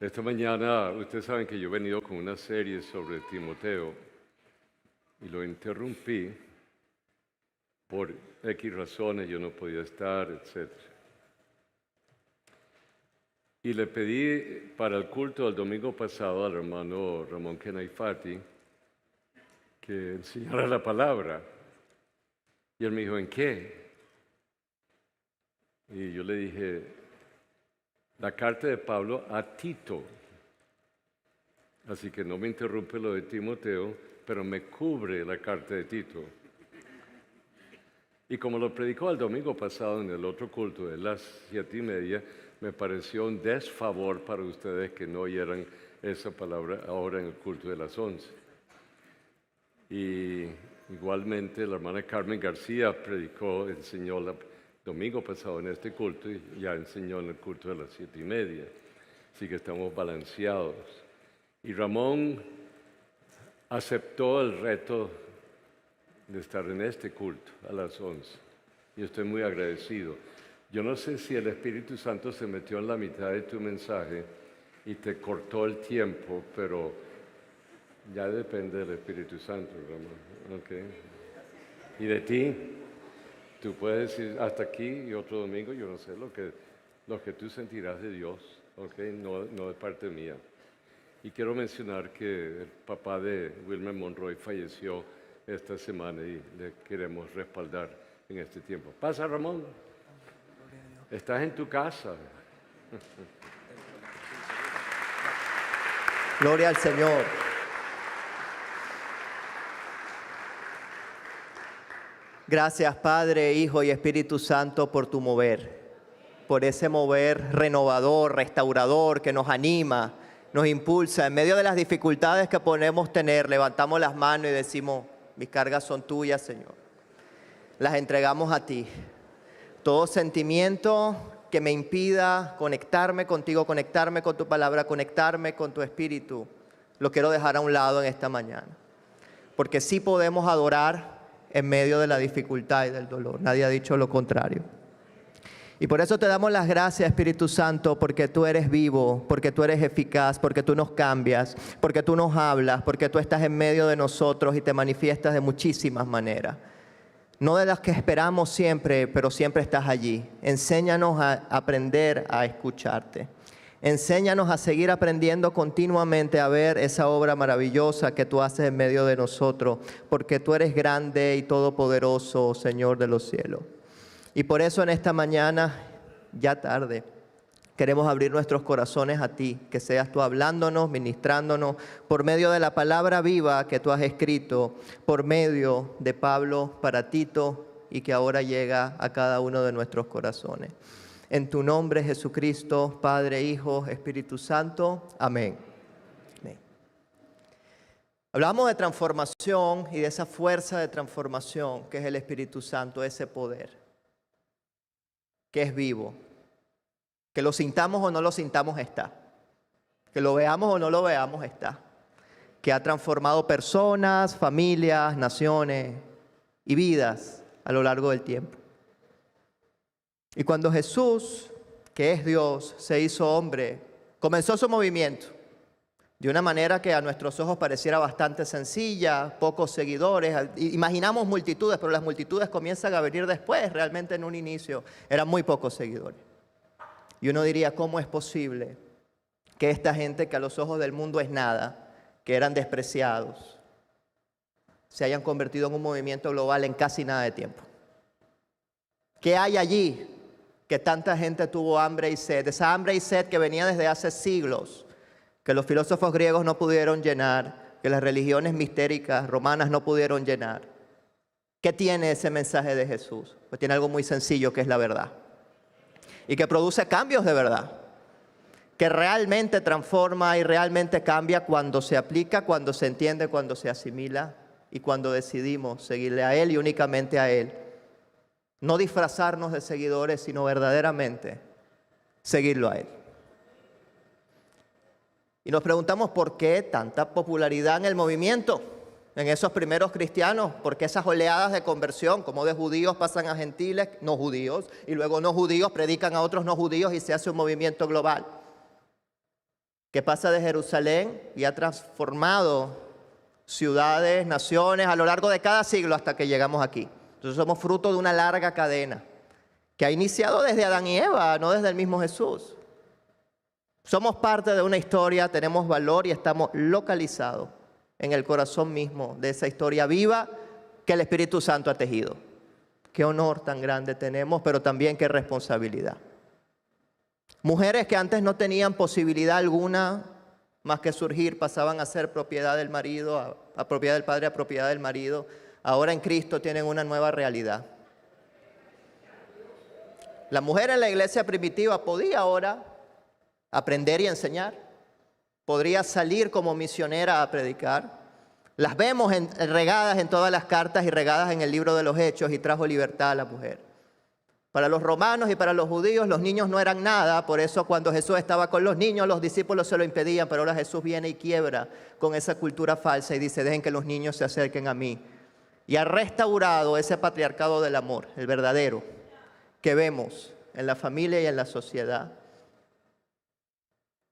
Esta mañana, ustedes saben que yo he venido con una serie sobre Timoteo y lo interrumpí por X razones, yo no podía estar, etc. Y le pedí para el culto del domingo pasado al hermano Ramón Kenaifati que enseñara la palabra. Y él me dijo, ¿en qué? Y yo le dije, la carta de Pablo a Tito. Así que no me interrumpe lo de Timoteo, pero me cubre la carta de Tito. Y como lo predicó el domingo pasado en el otro culto de las 7:30, me pareció un desfavor para ustedes que no oyeran esa palabra ahora en el culto de las 11. Y igualmente la hermana Carmen García enseñó el domingo pasado en este culto y ya enseñó en el culto de las 7:30. Así que estamos balanceados. Y Ramón aceptó el reto de estar en este culto a las 11. Y estoy muy agradecido. Yo no sé si el Espíritu Santo se metió en la mitad de tu mensaje y te cortó el tiempo, pero ya depende del Espíritu Santo, Ramón. ¿Okay? Y de ti, tú puedes decir hasta aquí y otro domingo, yo no sé lo que tú sentirás de Dios, ¿okay? No de parte mía. Y quiero mencionar que el papá de Wilmer Monroy falleció esta semana y le queremos respaldar en este tiempo. Pasa, Ramón. Estás en tu casa. Gloria al Señor. Gracias, Padre, Hijo y Espíritu Santo, por tu mover, por ese mover renovador, restaurador, que nos anima, nos impulsa. En medio de las dificultades que podemos tener, levantamos las manos y decimos, mis cargas son tuyas, Señor. Las entregamos a ti. Todo sentimiento que me impida conectarme contigo, conectarme con tu palabra, conectarme con tu espíritu, lo quiero dejar a un lado en esta mañana. Porque sí podemos adorar en medio de la dificultad y del dolor. Nadie ha dicho lo contrario. Y por eso te damos las gracias, Espíritu Santo, porque tú eres vivo, porque tú eres eficaz, porque tú nos cambias, porque tú nos hablas, porque tú estás en medio de nosotros y te manifiestas de muchísimas maneras. No de las que esperamos siempre, pero siempre estás allí. Enséñanos a aprender a escucharte. Enséñanos a seguir aprendiendo continuamente a ver esa obra maravillosa que tú haces en medio de nosotros, porque tú eres grande y todopoderoso, Señor de los cielos. Y por eso en esta mañana, ya tarde, queremos abrir nuestros corazones a ti, que seas tú hablándonos, ministrándonos, por medio de la palabra viva que tú has escrito, por medio de Pablo para Tito y que ahora llega a cada uno de nuestros corazones. En tu nombre, Jesucristo, Padre, Hijo, Espíritu Santo. Amén. Amén. Hablamos de transformación y de esa fuerza de transformación que es el Espíritu Santo, ese poder, que es vivo. Que lo sintamos o no lo sintamos está. Que lo veamos o no lo veamos está. Que ha transformado personas, familias, naciones y vidas a lo largo del tiempo. Y cuando Jesús, que es Dios, se hizo hombre, comenzó su movimiento de una manera que a nuestros ojos pareciera bastante sencilla, pocos seguidores. Imaginamos multitudes, pero las multitudes comienzan a venir después. Realmente en un inicio eran muy pocos seguidores. Y uno diría, ¿cómo es posible que esta gente que a los ojos del mundo es nada, que eran despreciados, se hayan convertido en un movimiento global en casi nada de tiempo? ¿Qué hay allí que tanta gente tuvo hambre y sed? Esa hambre y sed que venía desde hace siglos, que los filósofos griegos no pudieron llenar, que las religiones mistéricas romanas no pudieron llenar. ¿Qué tiene ese mensaje de Jesús? Pues tiene algo muy sencillo, que es la verdad. Y que produce cambios de verdad, que realmente transforma y realmente cambia cuando se aplica, cuando se entiende, cuando se asimila y cuando decidimos seguirle a Él y únicamente a Él. No disfrazarnos de seguidores, sino verdaderamente seguirlo a Él. Y nos preguntamos por qué tanta popularidad en el movimiento, en esos primeros cristianos, por qué esas oleadas de conversión, como de judíos pasan a gentiles, no judíos, y luego no judíos predican a otros no judíos y se hace un movimiento global. que pasa de Jerusalén y ha transformado ciudades, naciones a lo largo de cada siglo hasta que llegamos aquí. Entonces somos fruto de una larga cadena que ha iniciado desde Adán y Eva, no desde el mismo Jesús. Somos parte de una historia, tenemos valor y estamos localizados en el corazón mismo de esa historia viva que el Espíritu Santo ha tejido. Qué honor tan grande tenemos, pero también qué responsabilidad. Mujeres que antes no tenían posibilidad alguna más que surgir, pasaban a ser propiedad del marido, a propiedad del padre, a propiedad del marido. Ahora en Cristo tienen una nueva realidad. La mujer en la iglesia primitiva podía ahora aprender y enseñar. Podría salir como misionera a predicar. Las vemos regadas en todas las cartas y regadas en el libro de los Hechos, y trajo libertad a la mujer. Para los romanos y para los judíos los niños no eran nada, por eso cuando Jesús estaba con los niños los discípulos se lo impedían, pero ahora Jesús viene y quiebra con esa cultura falsa y dice: dejen que los niños se acerquen a mí. Y ha restaurado ese patriarcado del amor, el verdadero, que vemos en la familia y en la sociedad.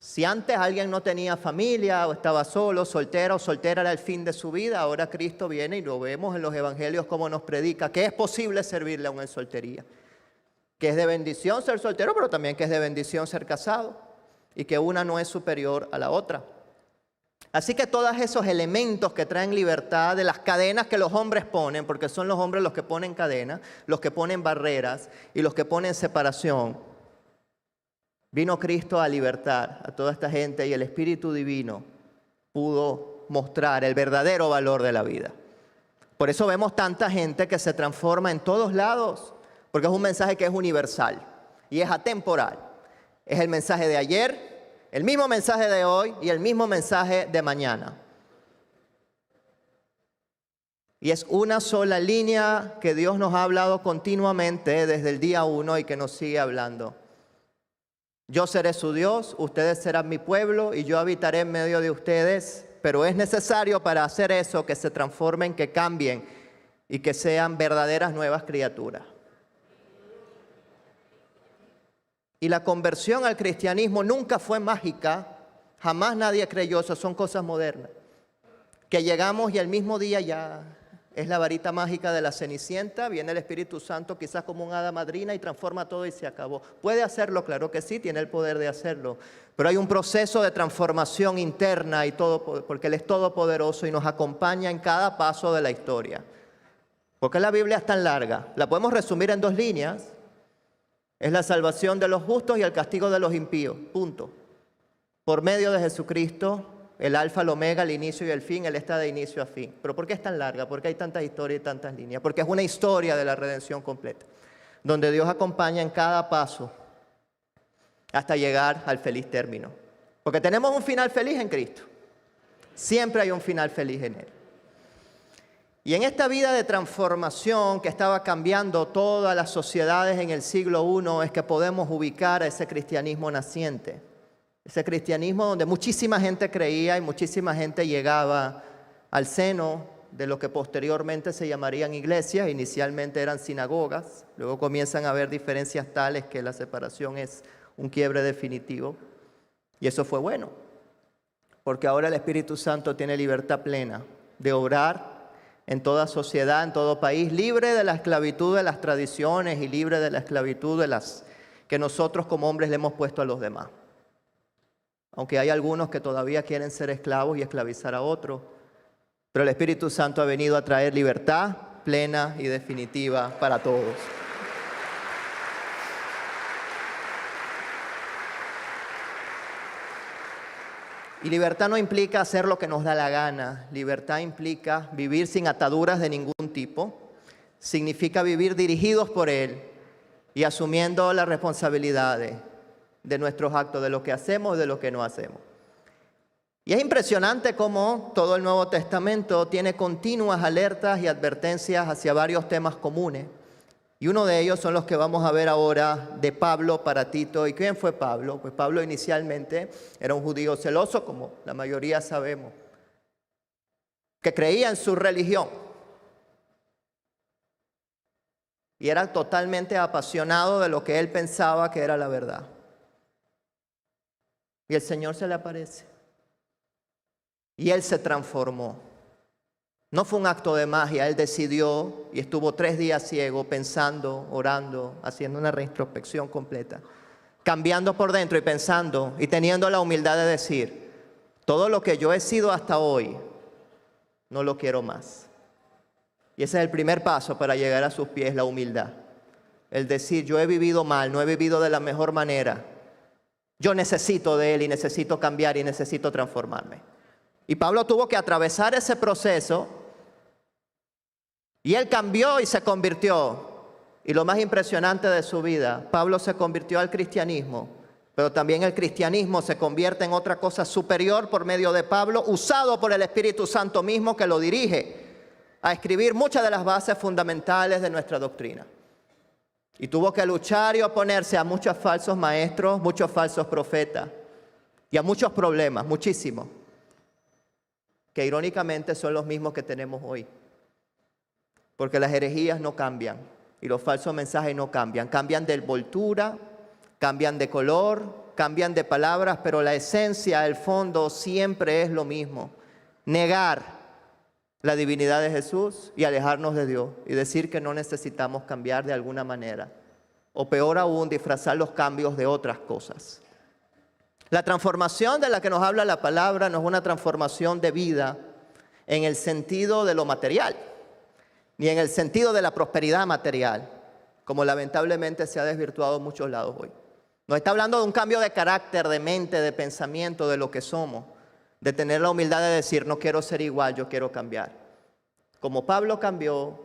Si antes alguien no tenía familia o estaba solo, soltero o soltera, era el fin de su vida, ahora Cristo viene y lo vemos en los evangelios como nos predica, que es posible servirle aún en soltería. Que es de bendición ser soltero, pero también que es de bendición ser casado, y que una no es superior a la otra. Así que todos esos elementos que traen libertad de las cadenas que los hombres ponen, porque son los hombres los que ponen cadenas, los que ponen barreras y los que ponen separación, vino Cristo a libertar a toda esta gente y el Espíritu Divino pudo mostrar el verdadero valor de la vida. Por eso vemos tanta gente que se transforma en todos lados, porque es un mensaje que es universal y es atemporal. Es el mensaje de ayer, el mismo mensaje de hoy y el mismo mensaje de mañana. Y es una sola línea que Dios nos ha hablado continuamente desde el día 1 y que nos sigue hablando. Yo seré su Dios, ustedes serán mi pueblo y yo habitaré en medio de ustedes, pero es necesario para hacer eso que se transformen, que cambien y que sean verdaderas nuevas criaturas. Y la conversión al cristianismo nunca fue mágica, jamás nadie creyó eso, son cosas modernas. Que llegamos y el mismo día ya es la varita mágica de la Cenicienta, viene el Espíritu Santo quizás como un hada madrina y transforma todo y se acabó. ¿Puede hacerlo? Claro que sí, tiene el poder de hacerlo. Pero hay un proceso de transformación interna y todo, porque Él es todopoderoso y nos acompaña en cada paso de la historia. ¿Por qué la Biblia es tan larga? La podemos resumir en 2 líneas. Es la salvación de los justos y el castigo de los impíos, punto. Por medio de Jesucristo, el alfa, el omega, el inicio y el fin, Él está de inicio a fin. ¿Pero por qué es tan larga? ¿Por qué hay tantas historias y tantas líneas? Porque es una historia de la redención completa, donde Dios acompaña en cada paso hasta llegar al feliz término. Porque tenemos un final feliz en Cristo. Siempre hay un final feliz en Él. Y en esta vida de transformación que estaba cambiando todas las sociedades en el siglo I, es que podemos ubicar a ese cristianismo naciente. Ese cristianismo donde muchísima gente creía y muchísima gente llegaba al seno de lo que posteriormente se llamarían iglesias. Inicialmente eran sinagogas, luego comienzan a haber diferencias tales que la separación es un quiebre definitivo. Y eso fue bueno, porque ahora el Espíritu Santo tiene libertad plena de obrar en toda sociedad, en todo país, libre de la esclavitud de las tradiciones y libre de la esclavitud de las que nosotros como hombres le hemos puesto a los demás. Aunque hay algunos que todavía quieren ser esclavos y esclavizar a otros, pero el Espíritu Santo ha venido a traer libertad plena y definitiva para todos. Y libertad no implica hacer lo que nos da la gana. Libertad implica vivir sin ataduras de ningún tipo. Significa vivir dirigidos por Él y asumiendo las responsabilidades de nuestros actos, de lo que hacemos y de lo que no hacemos. Y es impresionante cómo todo el Nuevo Testamento tiene continuas alertas y advertencias hacia varios temas comunes. Y uno de ellos son los que vamos a ver ahora de Pablo para Tito. ¿Y quién fue Pablo? Pues Pablo inicialmente era un judío celoso, como la mayoría sabemos, que creía en su religión. Y era totalmente apasionado de lo que él pensaba que era la verdad. Y el Señor se le aparece. Y él se transformó. No fue un acto de magia, él decidió y estuvo 3 días ciego, pensando, orando, haciendo una reintrospección completa, cambiando por dentro y pensando y teniendo la humildad de decir, todo lo que yo he sido hasta hoy, no lo quiero más. Y ese es el primer paso para llegar a sus pies, la humildad. El decir, yo he vivido mal, no he vivido de la mejor manera. Yo necesito de Él y necesito cambiar y necesito transformarme. Y Pablo tuvo que atravesar ese proceso y él cambió y se convirtió. Y lo más impresionante de su vida, Pablo se convirtió al cristianismo, pero también el cristianismo se convierte en otra cosa superior por medio de Pablo, usado por el Espíritu Santo mismo que lo dirige a escribir muchas de las bases fundamentales de nuestra doctrina. Y tuvo que luchar y oponerse a muchos falsos maestros, muchos falsos profetas y a muchos problemas, muchísimos, que irónicamente son los mismos que tenemos hoy. Porque las herejías no cambian y los falsos mensajes no cambian. Cambian de envoltura, cambian de color, cambian de palabras, pero la esencia, el fondo siempre es lo mismo. Negar la divinidad de Jesús y alejarnos de Dios y decir que no necesitamos cambiar de alguna manera. O peor aún, disfrazar los cambios de otras cosas. La transformación de la que nos habla la palabra no es una transformación de vida en el sentido de lo material, ni en el sentido de la prosperidad material, como lamentablemente se ha desvirtuado en muchos lados hoy. Nos está hablando de un cambio de carácter, de mente, de pensamiento, de lo que somos, de tener la humildad de decir, no quiero ser igual, yo quiero cambiar. Como Pablo cambió,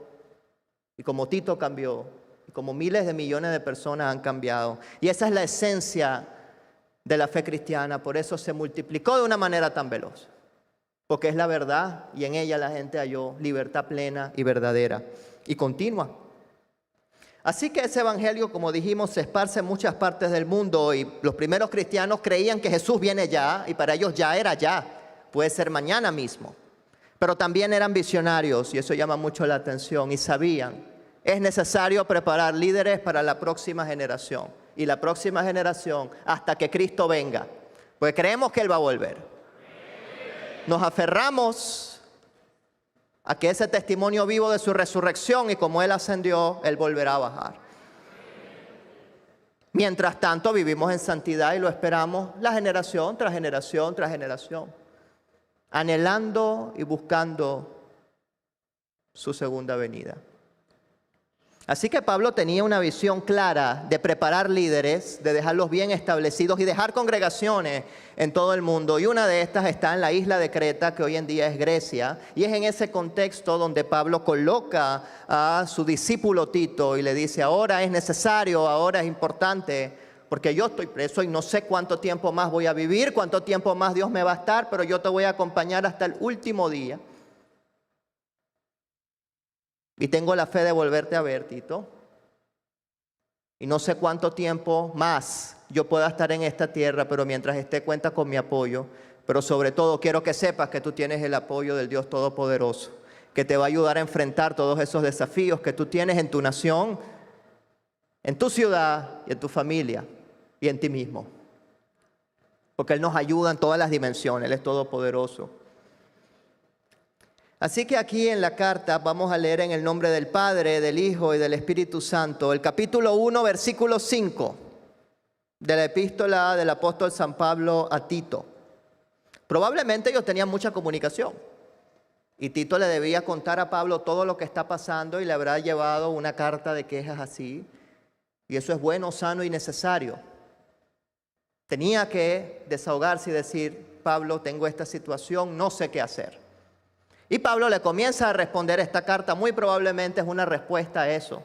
y como Tito cambió, y como miles de millones de personas han cambiado. Y esa es la esencia de la fe cristiana, por eso se multiplicó de una manera tan veloz. Porque es la verdad y en ella la gente halló libertad plena y verdadera y continua. Así que ese evangelio, como dijimos, se esparce en muchas partes del mundo y los primeros cristianos creían que Jesús viene ya y para ellos ya era ya, puede ser mañana mismo. Pero también eran visionarios y eso llama mucho la atención y sabían, es necesario preparar líderes para la próxima generación y la próxima generación hasta que Cristo venga, pues creemos que Él va a volver. Nos aferramos a que ese testimonio vivo de su resurrección y como Él ascendió, Él volverá a bajar. Mientras tanto vivimos en santidad y lo esperamos la generación tras generación tras generación, anhelando y buscando su segunda venida. Así que Pablo tenía una visión clara de preparar líderes, de dejarlos bien establecidos y dejar congregaciones en todo el mundo. Y una de estas está en la isla de Creta, que hoy en día es Grecia. Y es en ese contexto donde Pablo coloca a su discípulo Tito y le dice, ahora es necesario, ahora es importante, porque yo estoy preso y no sé cuánto tiempo más voy a vivir, cuánto tiempo más Dios me va a estar, pero yo te voy a acompañar hasta el último día. Y tengo la fe de volverte a ver, Tito. Y no sé cuánto tiempo más yo pueda estar en esta tierra, pero mientras esté cuenta con mi apoyo. Pero sobre todo quiero que sepas que tú tienes el apoyo del Dios Todopoderoso, que te va a ayudar a enfrentar todos esos desafíos que tú tienes en tu nación, en tu ciudad y en tu familia y en ti mismo. Porque Él nos ayuda en todas las dimensiones, Él es todopoderoso. Así que aquí en la carta vamos a leer en el nombre del Padre, del Hijo y del Espíritu Santo, el capítulo 1, versículo 5 de la epístola del apóstol San Pablo a Tito. Probablemente ellos tenían mucha comunicación y Tito le debía contar a Pablo todo lo que está pasando y le habrá llevado una carta de quejas así. Y eso es bueno, sano y necesario. Tenía que desahogarse y decir, Pablo, tengo esta situación, no sé qué hacer. Y Pablo le comienza a responder esta carta, muy probablemente es una respuesta a eso,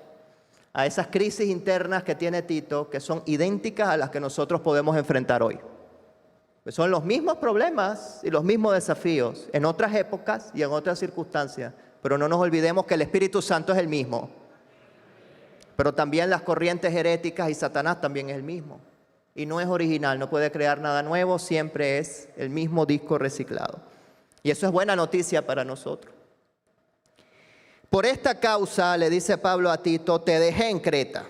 a esas crisis internas que tiene Tito, que son idénticas a las que nosotros podemos enfrentar hoy. Pues son los mismos problemas y los mismos desafíos en otras épocas y en otras circunstancias, pero no nos olvidemos que el Espíritu Santo es el mismo. Pero también las corrientes heréticas y Satanás también es el mismo. Y no es original, no puede crear nada nuevo, siempre es el mismo disco reciclado. Y eso es buena noticia para nosotros. Por esta causa, le dice Pablo a Tito, te dejé en Creta.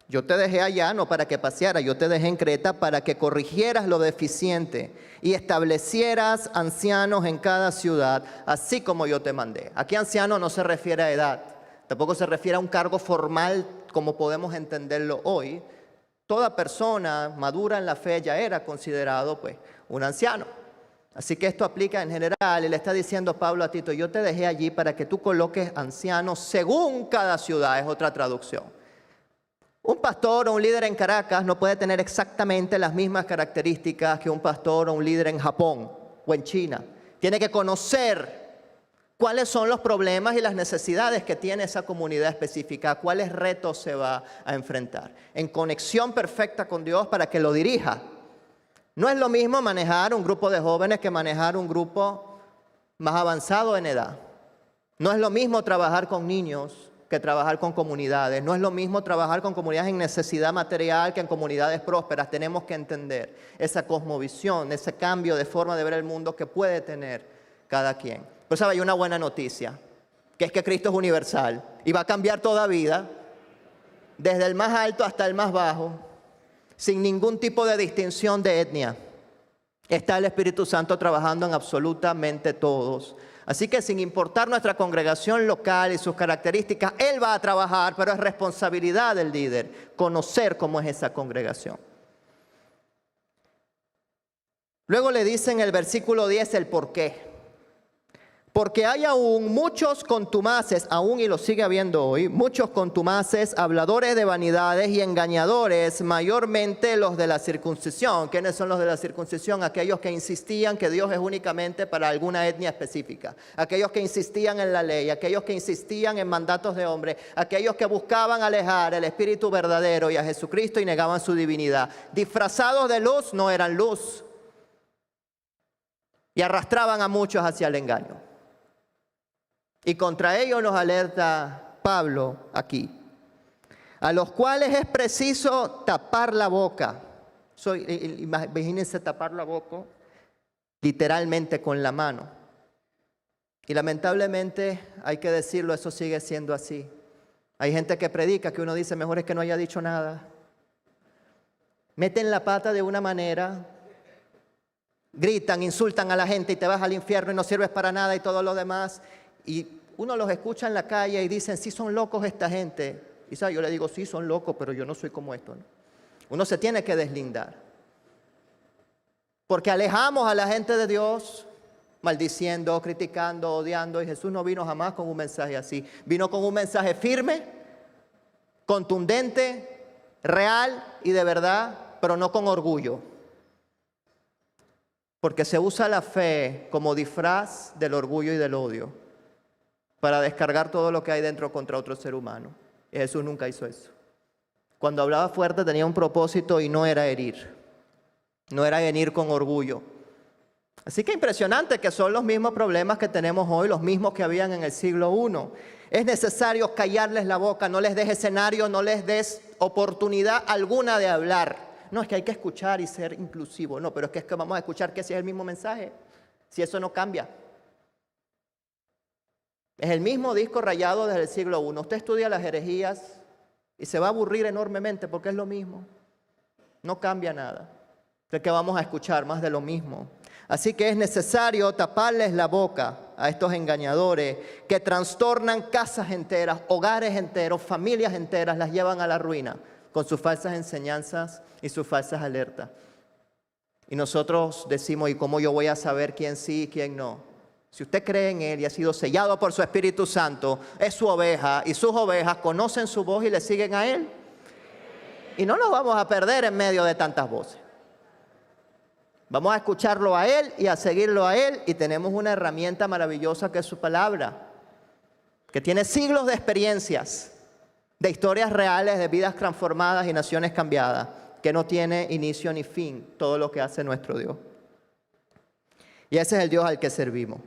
Yo te dejé allá no para que pasearas, yo te dejé en Creta para que corrigieras lo deficiente y establecieras ancianos en cada ciudad, así como yo te mandé. Aquí anciano no se refiere a edad, tampoco se refiere a un cargo formal como podemos entenderlo hoy. Toda persona madura en la fe ya era considerado pues un anciano. Así que esto aplica en general, y le está diciendo Pablo a Tito, yo te dejé allí para que tú coloques ancianos según cada ciudad, es otra traducción. Un pastor o un líder en Caracas no puede tener exactamente las mismas características que un pastor o un líder en Japón o en China. Tiene que conocer cuáles son los problemas y las necesidades que tiene esa comunidad específica, a cuáles retos se va a enfrentar. En conexión perfecta con Dios para que lo dirija. No es lo mismo manejar un grupo de jóvenes que manejar un grupo más avanzado en edad. No es lo mismo trabajar con niños que trabajar con comunidades. No es lo mismo trabajar con comunidades en necesidad material que en comunidades prósperas. Tenemos que entender esa cosmovisión, ese cambio de forma de ver el mundo que puede tener cada quien. Pero sabe, hay una buena noticia, que es que Cristo es universal y va a cambiar toda vida, desde el más alto hasta el más bajo, sin ningún tipo de distinción de etnia. Está el Espíritu Santo trabajando en absolutamente todos. Así que sin importar nuestra congregación local y sus características, Él va a trabajar, pero es responsabilidad del líder conocer cómo es esa congregación. Luego le dice en el versículo 10 el por qué. Porque hay aún muchos contumaces, aún y lo sigue habiendo hoy, muchos contumaces, habladores de vanidades y engañadores, mayormente los de la circuncisión. ¿Quiénes son los de la circuncisión? Aquellos que insistían que Dios es únicamente para alguna etnia específica. Aquellos que insistían en la ley, aquellos que insistían en mandatos de hombre, aquellos que buscaban alejar el espíritu verdadero y a Jesucristo y negaban su divinidad. Disfrazados de luz, no eran luz. Y arrastraban a muchos hacia el engaño. Y contra ellos nos alerta Pablo aquí, a los cuales es preciso tapar la boca. Imagínense tapar la boca literalmente con la mano. Y lamentablemente, hay que decirlo, eso sigue siendo así. Hay gente que predica que uno dice, mejor es que no haya dicho nada. Meten la pata de una manera, gritan, insultan a la gente y te vas al infierno y no sirves para nada y todo lo demás. Y uno los escucha en la calle y dicen, sí son locos esta gente. Y ¿sabe? Yo le digo, sí son locos, pero yo no soy como esto, ¿no? Uno se tiene que deslindar. Porque alejamos a la gente de Dios, maldiciendo, criticando, odiando. Y Jesús no vino jamás con un mensaje así. Vino con un mensaje firme, contundente, real y de verdad, pero no con orgullo. Porque se usa la fe como disfraz del orgullo y del odio, para descargar todo lo que hay dentro contra otro ser humano. Y Jesús nunca hizo eso. Cuando hablaba fuerte tenía un propósito y no era herir. No era venir con orgullo. Así que impresionante que son los mismos problemas que tenemos hoy, los mismos que habían en el siglo I. Es necesario callarles la boca, no les des escenario, no les des oportunidad alguna de hablar. No, es que hay que escuchar y ser inclusivo. No, pero es que vamos a escuchar que si es el mismo mensaje, si eso no cambia. Es el mismo disco rayado desde el siglo I. Usted estudia las herejías y se va a aburrir enormemente porque es lo mismo. No cambia nada. Es que vamos a escuchar más de lo mismo. Así que es necesario taparles la boca a estos engañadores que trastornan casas enteras, hogares enteros, familias enteras, las llevan a la ruina con sus falsas enseñanzas y sus falsas alertas. Y nosotros decimos, ¿y cómo yo voy a saber quién sí y quién no? Si usted cree en Él y ha sido sellado por su Espíritu Santo, es su oveja y sus ovejas conocen su voz y le siguen a Él. Y no nos vamos a perder en medio de tantas voces. Vamos a escucharlo a Él y a seguirlo a Él, y tenemos una herramienta maravillosa que es su palabra, que tiene siglos de experiencias, de historias reales, de vidas transformadas y naciones cambiadas, que no tiene inicio ni fin todo lo que hace nuestro Dios. Y ese es el Dios al que servimos.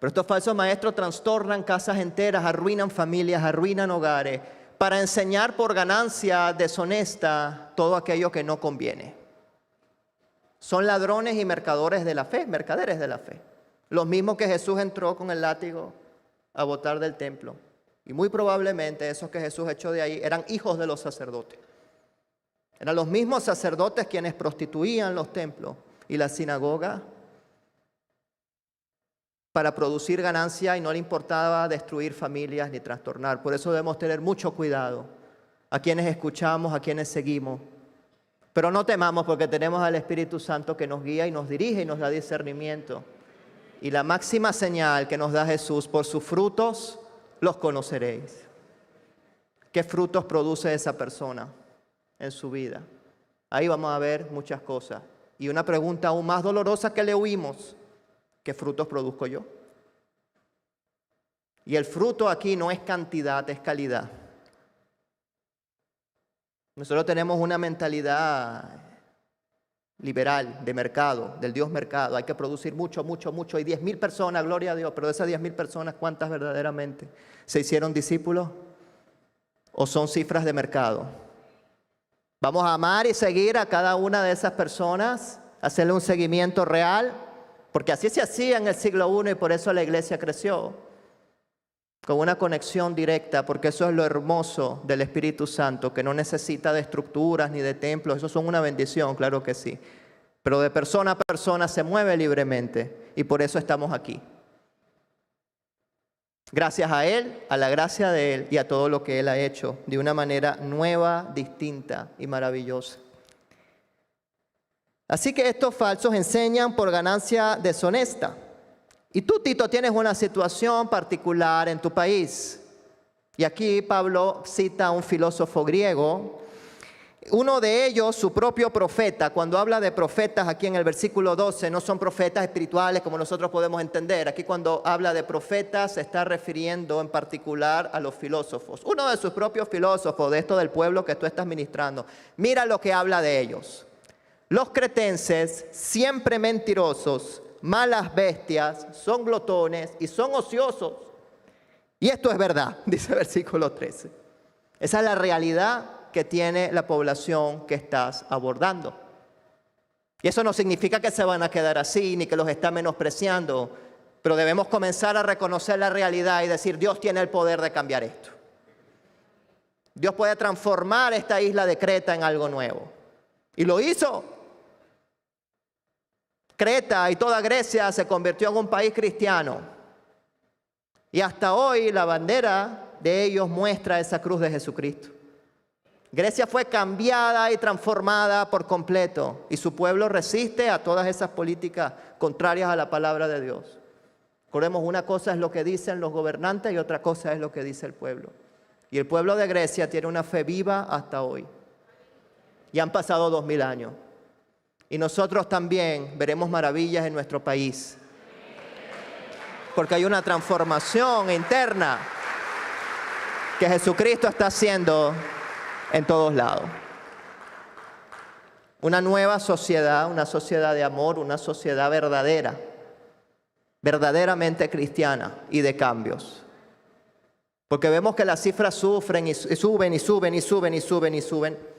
Pero estos falsos maestros trastornan casas enteras, arruinan familias, arruinan hogares, para enseñar por ganancia deshonesta todo aquello que no conviene. Son ladrones y mercaderes de la fe, mercaderes de la fe. Los mismos que Jesús entró con el látigo a botar del templo Y muy probablemente esos que Jesús echó de ahí eran hijos de los sacerdotes. Eran los mismos sacerdotes quienes prostituían los templos y las sinagogas para producir ganancia, y no le importaba destruir familias ni trastornar. Por eso debemos tener mucho cuidado a quienes escuchamos, a quienes seguimos. Pero no temamos, porque tenemos al Espíritu Santo que nos guía y nos dirige y nos da discernimiento. Y la máxima señal que nos da Jesús: por sus frutos los conoceréis. ¿Qué frutos produce esa persona en su vida? Ahí vamos a ver muchas cosas. Y una pregunta aún más dolorosa que le huimos: ¿qué frutos produzco yo? Y el fruto aquí no es cantidad, es calidad. Nosotros tenemos una mentalidad liberal, de mercado, del Dios mercado. Hay que producir mucho, mucho, mucho. Hay 10,000 personas, gloria a Dios, pero de esas 10,000 personas, ¿cuántas verdaderamente se hicieron discípulos? ¿O son cifras de mercado? Vamos a amar y seguir a cada una de esas personas, hacerle un seguimiento real, porque así se hacía en el siglo I y por eso la iglesia creció, con una conexión directa, porque eso es lo hermoso del Espíritu Santo, que no necesita de estructuras ni de templos. Eso son una bendición, claro que sí, pero de persona a persona se mueve libremente, y por eso estamos aquí. Gracias a Él, a la gracia de Él y a todo lo que Él ha hecho de una manera nueva, distinta y maravillosa. Así que estos falsos enseñan por ganancia deshonesta. Y tú, Tito, tienes una situación particular en tu país. Y aquí Pablo cita a un filósofo griego. Uno de ellos, su propio profeta. Cuando habla de profetas aquí en el versículo 12, no son profetas espirituales como nosotros podemos entender. Aquí cuando habla de profetas se está refiriendo en particular a los filósofos. Uno de sus propios filósofos, de esto del pueblo que tú estás ministrando. Mira lo que habla de ellos. Los cretenses, siempre mentirosos, malas bestias, son glotones y son ociosos. Y esto es verdad, dice el versículo 13. Esa es la realidad que tiene la población que estás abordando. Y eso no significa que se van a quedar así, ni que los está menospreciando, pero debemos comenzar a reconocer la realidad y decir: Dios tiene el poder de cambiar esto. Dios puede transformar esta isla de Creta en algo nuevo. Y lo hizo. Creta y toda Grecia se convirtió en un país cristiano. Y hasta hoy la bandera de ellos muestra esa cruz de Jesucristo. Grecia fue cambiada y transformada por completo. Y su pueblo resiste a todas esas políticas contrarias a la palabra de Dios. Recordemos, una cosa es lo que dicen los gobernantes y otra cosa es lo que dice el pueblo. Y el pueblo de Grecia tiene una fe viva hasta hoy. Y han pasado 2000 años. Y nosotros también veremos maravillas en nuestro país. Porque hay una transformación interna que Jesucristo está haciendo en todos lados. Una nueva sociedad, una sociedad de amor, una sociedad verdadera, verdaderamente cristiana y de cambios. Porque vemos que las cifras sufren y suben y suben y suben y suben y suben.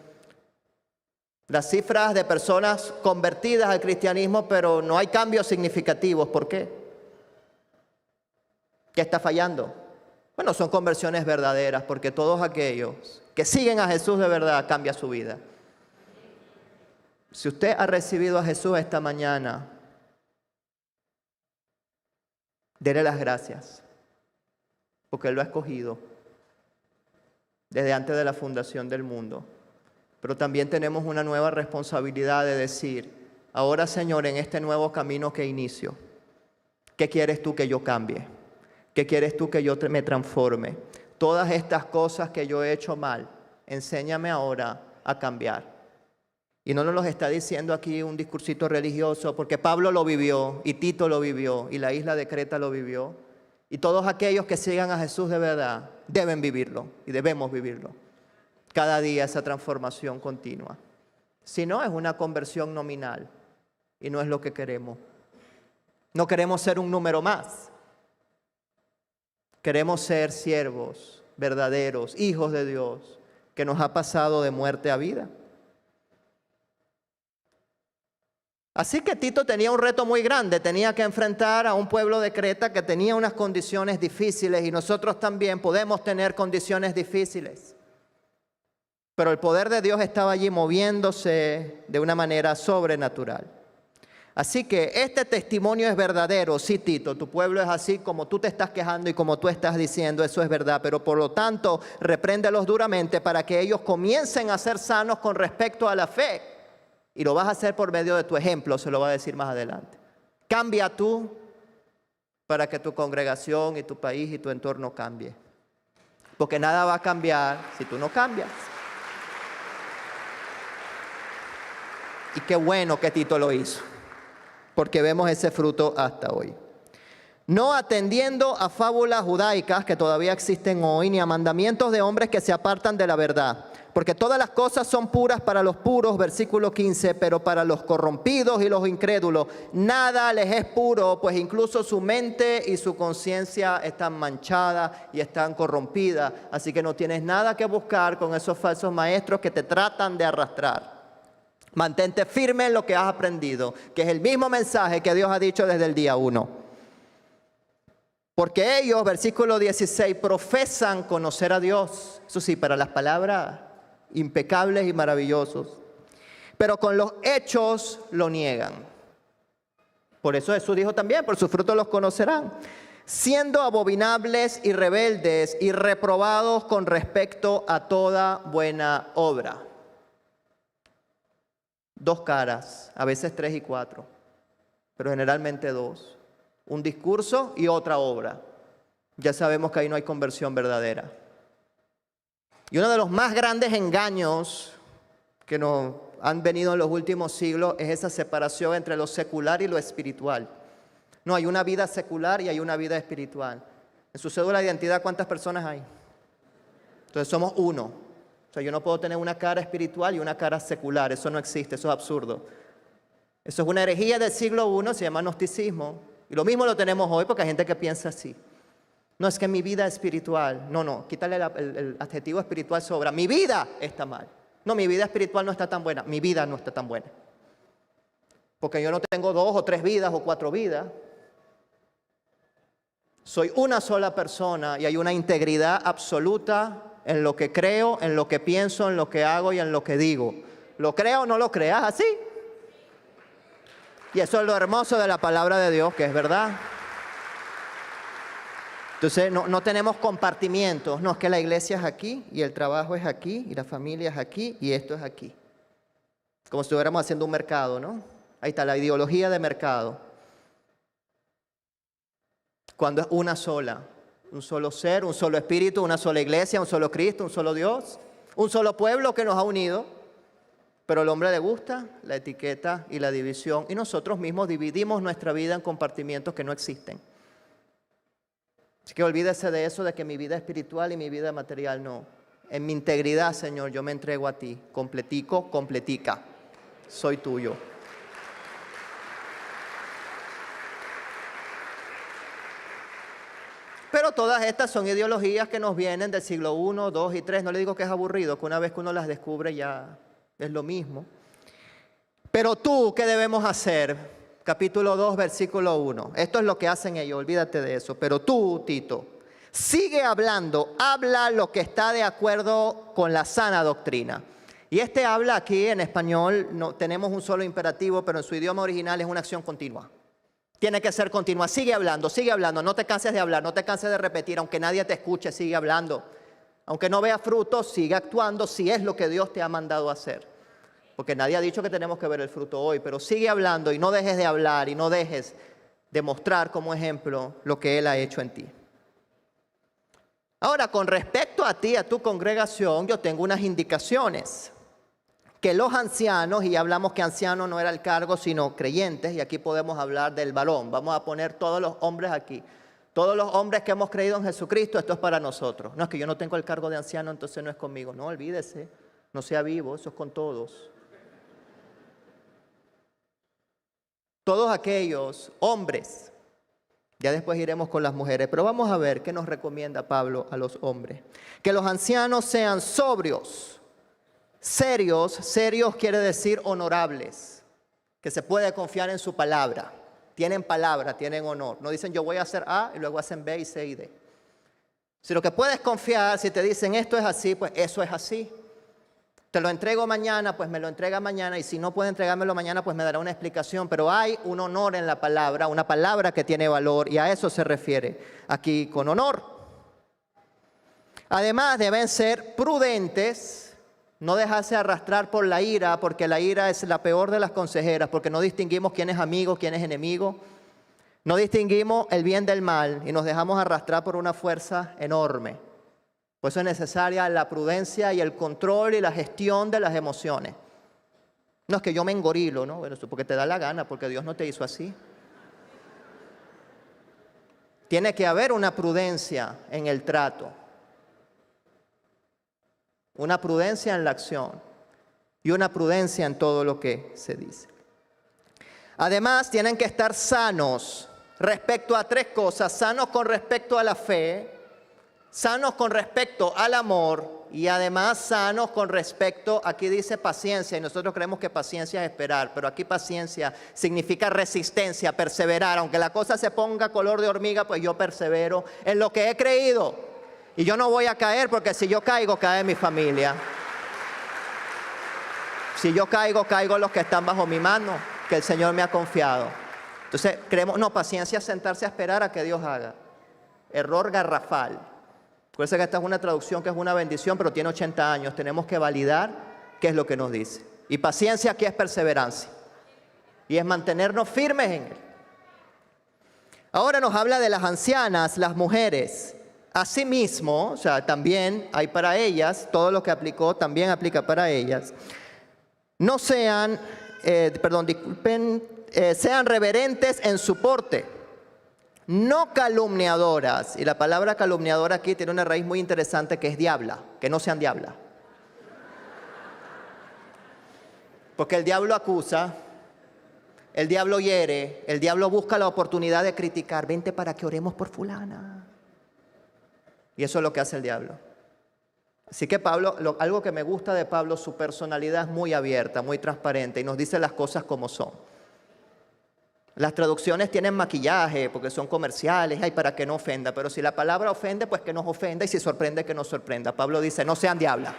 Las cifras de personas convertidas al cristianismo, pero no hay cambios significativos. ¿Por qué? ¿Qué está fallando? Bueno, son conversiones verdaderas, porque todos aquellos que siguen a Jesús de verdad cambia su vida. Si usted ha recibido a Jesús esta mañana, dele las gracias, porque Él lo ha escogido desde antes de la fundación del mundo. Pero también tenemos una nueva responsabilidad de decir: ahora, Señor, en este nuevo camino que inicio, ¿qué quieres tú que yo cambie? ¿Qué quieres tú que yo me transforme? Todas estas cosas que yo he hecho mal, enséñame ahora a cambiar. Y no nos los está diciendo aquí un discursito religioso, porque Pablo lo vivió, y Tito lo vivió, y la isla de Creta lo vivió. Y todos aquellos que sigan a Jesús de verdad deben vivirlo, y debemos vivirlo. Cada día esa transformación continua. Si no, es una conversión nominal y no es lo que queremos. No queremos ser un número más. Queremos ser siervos verdaderos, hijos de Dios, que nos ha pasado de muerte a vida. Así que Tito tenía un reto muy grande, tenía que enfrentar a un pueblo de Creta que tenía unas condiciones difíciles y nosotros también podemos tener condiciones difíciles. Pero el poder de Dios estaba allí moviéndose de una manera sobrenatural. Así que este testimonio es verdadero, sí, Tito, tu pueblo es así como tú te estás quejando y como tú estás diciendo, eso es verdad, pero por lo tanto, repréndelos duramente para que ellos comiencen a ser sanos con respecto a la fe. Y lo vas a hacer por medio de tu ejemplo, se lo va a decir más adelante. Cambia tú para que tu congregación y tu país y tu entorno cambie. Porque nada va a cambiar si tú no cambias. Y qué bueno que Tito lo hizo, porque vemos ese fruto hasta hoy. No atendiendo a fábulas judaicas que todavía existen hoy, ni a mandamientos de hombres que se apartan de la verdad. Porque todas las cosas son puras para los puros, versículo 15, pero para los corrompidos y los incrédulos, nada les es puro, pues incluso su mente y su conciencia están manchadas y están corrompidas. Así que no tienes nada que buscar con esos falsos maestros que te tratan de arrastrar. Mantente firme en lo que has aprendido, que es el mismo mensaje que Dios ha dicho desde el día 1. Porque ellos, versículo 16, profesan conocer a Dios. Eso sí, para las palabras impecables y maravillosos. Pero con los hechos lo niegan. Por eso Jesús dijo también, por sus frutos los conocerán. Siendo abominables y rebeldes y reprobados con respecto a toda buena obra. Dos caras, a veces 3 y 4, pero generalmente 2. Un discurso y otra obra. Ya sabemos que ahí no hay conversión verdadera. Y uno de los más grandes engaños que nos han venido en los últimos siglos es esa separación entre lo secular y lo espiritual. No, hay una vida secular y hay una vida espiritual. En su cédula de identidad, ¿cuántas personas hay? Entonces somos uno. O sea, yo no puedo tener una cara espiritual y una cara secular. Eso no existe, eso es absurdo. Eso es una herejía del siglo I, se llama gnosticismo. Y lo mismo lo tenemos hoy porque hay gente que piensa así. No, es que mi vida espiritual. No, quítale el adjetivo espiritual sobra. Mi vida está mal. No, mi vida espiritual no está tan buena. Mi vida no está tan buena. Porque yo no tengo 2 o 3 vidas o 4 vidas. Soy una sola persona y hay una integridad absoluta en lo que creo, en lo que pienso, en lo que hago y en lo que digo. ¿Lo creo o no lo creas? Así. Y eso es lo hermoso de la palabra de Dios, que es verdad. Entonces no tenemos compartimientos. No, es que la iglesia es aquí y el trabajo es aquí y la familia es aquí y esto es aquí. Como si estuviéramos haciendo un mercado, ¿no? Ahí está la ideología de mercado. Cuando es una sola. Un solo ser, un solo espíritu, una sola iglesia, un solo Cristo, un solo Dios, un solo pueblo que nos ha unido. Pero al hombre le gusta la etiqueta y la división y nosotros mismos dividimos nuestra vida en compartimientos que no existen. Así que olvídese de eso de que mi vida espiritual y mi vida material no. En mi integridad, Señor, yo me entrego a ti, completico, completica. Soy tuyo. Pero todas estas son ideologías que nos vienen del siglo I, II y III. No le digo que es aburrido, que una vez que uno las descubre ya es lo mismo. Pero tú, ¿qué debemos hacer? Capítulo 2, versículo 1. Esto es lo que hacen ellos, olvídate de eso. Pero tú, Tito, sigue hablando, habla lo que está de acuerdo con la sana doctrina. Y este habla aquí en español, no tenemos un solo imperativo, pero en su idioma original es una acción continua. Tiene que ser continua. Sigue hablando, no te canses de hablar, no te canses de repetir, aunque nadie te escuche, sigue hablando. Aunque no vea frutos, sigue actuando si es lo que Dios te ha mandado a hacer. Porque nadie ha dicho que tenemos que ver el fruto hoy, pero sigue hablando y no dejes de hablar y no dejes de mostrar como ejemplo lo que Él ha hecho en ti. Ahora, con respecto a ti, a tu congregación, yo tengo unas indicaciones. Que los ancianos, y hablamos que anciano no era el cargo, sino creyentes, y aquí podemos hablar del varón. Vamos a poner todos los hombres aquí. Todos los hombres que hemos creído en Jesucristo, esto es para nosotros. No es que yo no tengo el cargo de anciano, entonces no es conmigo. No, olvídese, no sea vivo, eso es con todos. Todos aquellos hombres, ya después iremos con las mujeres, pero vamos a ver qué nos recomienda Pablo a los hombres. Que los ancianos sean sobrios. Serios quiere decir honorables. que se puede confiar en su palabra. Tienen palabra, tienen honor. No dicen yo voy a hacer A y luego hacen B y C y D. Si lo que puedes confiar, si te dicen esto es así, pues eso es así. Te lo entrego mañana, pues me lo entrega mañana, y si no puede entregármelo mañana, pues me dará una explicación. Pero hay un honor en la palabra, una palabra que tiene valor, y a eso se refiere aquí con honor. Además, deben ser prudentes, no dejarse arrastrar por la ira, porque la ira es la peor de las consejeras, porque no distinguimos quién es amigo, quién es enemigo. No distinguimos el bien del mal y nos dejamos arrastrar por una fuerza enorme. Por eso es necesaria la prudencia y el control y la gestión de las emociones. No es que yo me engorilo, ¿no? Bueno, eso porque te da la gana, porque Dios no te hizo así. Tiene que haber una prudencia en el trato, una prudencia en la acción y una prudencia en todo lo que se dice. Además, tienen que estar sanos respecto a 3 cosas: sanos con respecto a la fe, sanos con respecto al amor y además sanos con respecto, aquí dice paciencia, y nosotros creemos que paciencia es esperar, pero aquí paciencia significa resistencia, perseverar. Aunque la cosa se ponga color de hormiga, pues yo persevero en lo que he creído. Y yo no voy a caer, porque si yo caigo, cae mi familia. Si yo caigo, caigo los que están bajo mi mano, que el Señor me ha confiado. Entonces, creemos, no, paciencia es sentarse a esperar a que Dios haga. Error garrafal. Recuerden que esta es una traducción que es una bendición, pero tiene 80 años. Tenemos que validar qué es lo que nos dice. Y paciencia aquí es perseverancia. Y es mantenernos firmes en él. Ahora nos habla de las ancianas, las mujeres. Asimismo, o sea, también hay para ellas, todo lo que aplicó también aplica para ellas. No sean, sean reverentes en su porte. No calumniadoras, y la palabra calumniadora aquí tiene una raíz muy interesante que es diabla, que no sean diabla. Porque el diablo acusa, el diablo hiere, el diablo busca la oportunidad de criticar. Vente para que oremos por fulana. Y eso es lo que hace el diablo. Así que Pablo, algo que me gusta de Pablo, su personalidad es muy abierta, muy transparente y nos dice las cosas como son. Las traducciones tienen maquillaje porque son comerciales, ay, para que no ofenda. Pero si la palabra ofende, pues que nos ofenda, y si sorprende, que nos sorprenda. Pablo dice, no sean diablas.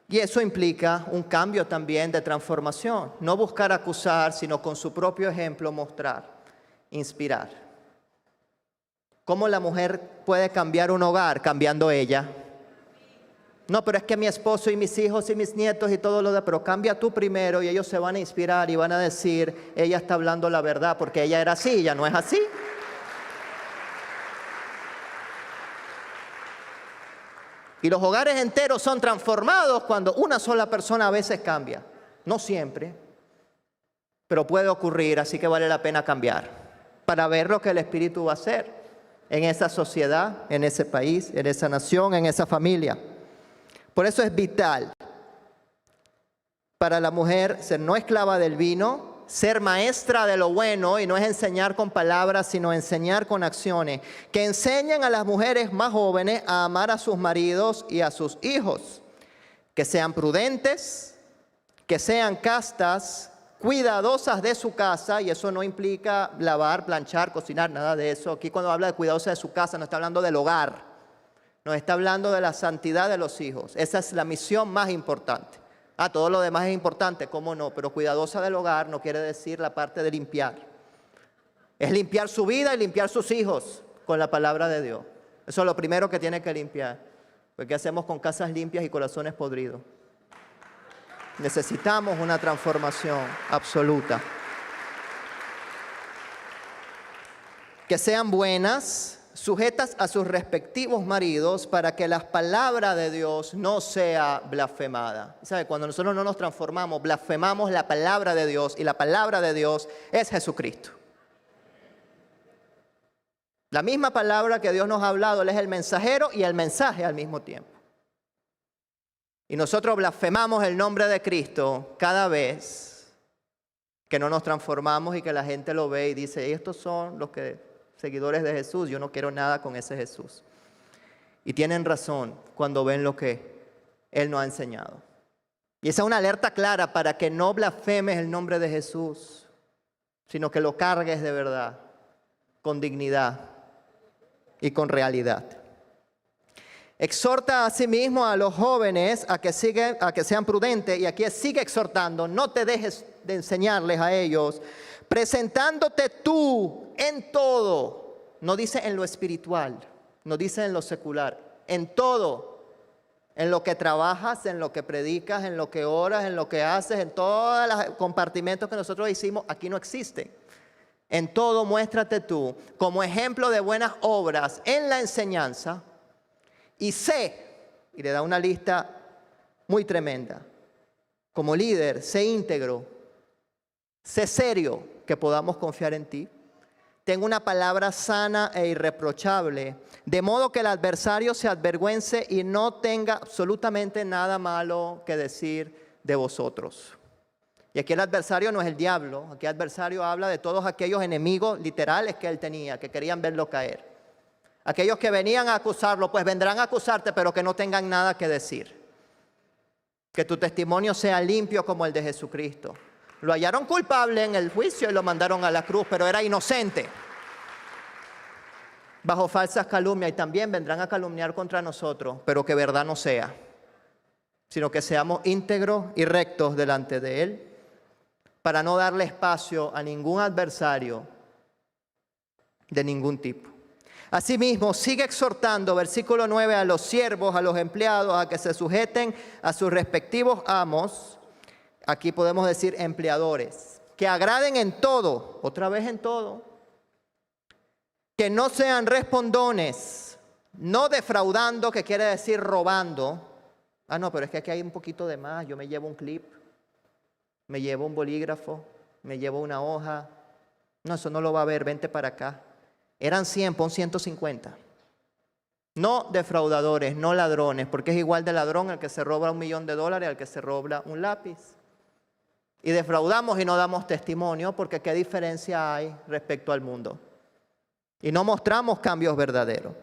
Y eso implica un cambio también de transformación. No buscar acusar, sino con su propio ejemplo mostrar, inspirar. ¿Cómo la mujer puede cambiar un hogar? Cambiando ella. No, pero es que mi esposo y mis hijos y mis nietos y todo lo de... Pero cambia tú primero y ellos se van a inspirar y van a decir, ella está hablando la verdad, porque ella era así, ella no es así. Y los hogares enteros son transformados cuando una sola persona a veces cambia. No siempre, pero puede ocurrir, así que vale la pena cambiar para ver lo que el Espíritu va a hacer en esa sociedad, en ese país, en esa nación, en esa familia. Por eso es vital para la mujer ser no esclava del vino, ser maestra de lo bueno, y no es enseñar con palabras, sino enseñar con acciones. Que enseñen a las mujeres más jóvenes a amar a sus maridos y a sus hijos. Que sean prudentes, que sean castas, cuidadosas de su casa, y eso no implica lavar, planchar, cocinar, nada de eso. Aquí cuando habla de cuidadosas de su casa, no está hablando del hogar. Nos está hablando de la santidad de los hijos. Esa es la misión más importante. Todo lo demás es importante, ¿cómo no? Pero cuidadosa del hogar no quiere decir la parte de limpiar. Es limpiar su vida y limpiar sus hijos con la palabra de Dios. Eso es lo primero que tiene que limpiar. Porque ¿qué hacemos con casas limpias y corazones podridos? Necesitamos una transformación absoluta. Que sean buenas, sujetas a sus respectivos maridos, para que la palabra de Dios no sea blasfemada. ¿Sabe? Cuando nosotros no nos transformamos, blasfemamos la palabra de Dios, y la palabra de Dios es Jesucristo. La misma palabra que Dios nos ha hablado, Él es el mensajero y el mensaje al mismo tiempo. Y nosotros blasfemamos el nombre de Cristo cada vez que no nos transformamos y que la gente lo ve y dice, estos son los seguidores de Jesús, yo no quiero nada con ese Jesús. Y tienen razón cuando ven lo que Él nos ha enseñado. Y esa es una alerta clara para que no blasfemes el nombre de Jesús, sino que lo cargues de verdad, con dignidad y con realidad. Exhorta asimismo a los jóvenes a que sean prudentes, y aquí sigue exhortando, no te dejes de enseñarles a ellos, presentándote tú en todo, no dice en lo espiritual, no dice en lo secular, en todo, en lo que trabajas, en lo que predicas, en lo que oras, en lo que haces, en todos los compartimentos que nosotros hicimos, aquí no existen. En todo muéstrate tú como ejemplo de buenas obras en la enseñanza y sé, y le da una lista muy tremenda, como líder, sé íntegro, sé serio, que podamos confiar en ti. Tengo una palabra sana e irreprochable, de modo que el adversario se avergüence y no tenga absolutamente nada malo que decir de vosotros. Y aquí el adversario no es el diablo, aquí el adversario habla de todos aquellos enemigos literales que él tenía, que querían verlo caer. Aquellos que venían a acusarlo, pues vendrán a acusarte, pero que no tengan nada que decir. Que tu testimonio sea limpio como el de Jesucristo. Lo hallaron culpable en el juicio y lo mandaron a la cruz, pero era inocente. Bajo falsas calumnias, y también vendrán a calumniar contra nosotros, pero que verdad no sea, sino que seamos íntegros y rectos delante de Él, para no darle espacio a ningún adversario de ningún tipo. Asimismo, sigue exhortando, versículo 9, a los siervos, a los empleados, a que se sujeten a sus respectivos amos. Aquí podemos decir empleadores, que agraden en todo, otra vez en todo, que no sean respondones, no defraudando, que quiere decir robando. Ah, no, pero es que aquí hay un poquito de más, yo me llevo un clip, me llevo un bolígrafo, me llevo una hoja. No, eso no lo va a ver, vente para acá. Eran 100, pon 150. No defraudadores, no ladrones, porque es igual de ladrón el que se roba $1 millón al que se roba un lápiz. Y defraudamos y no damos testimonio, porque ¿qué diferencia hay respecto al mundo? Y no mostramos cambios verdaderos,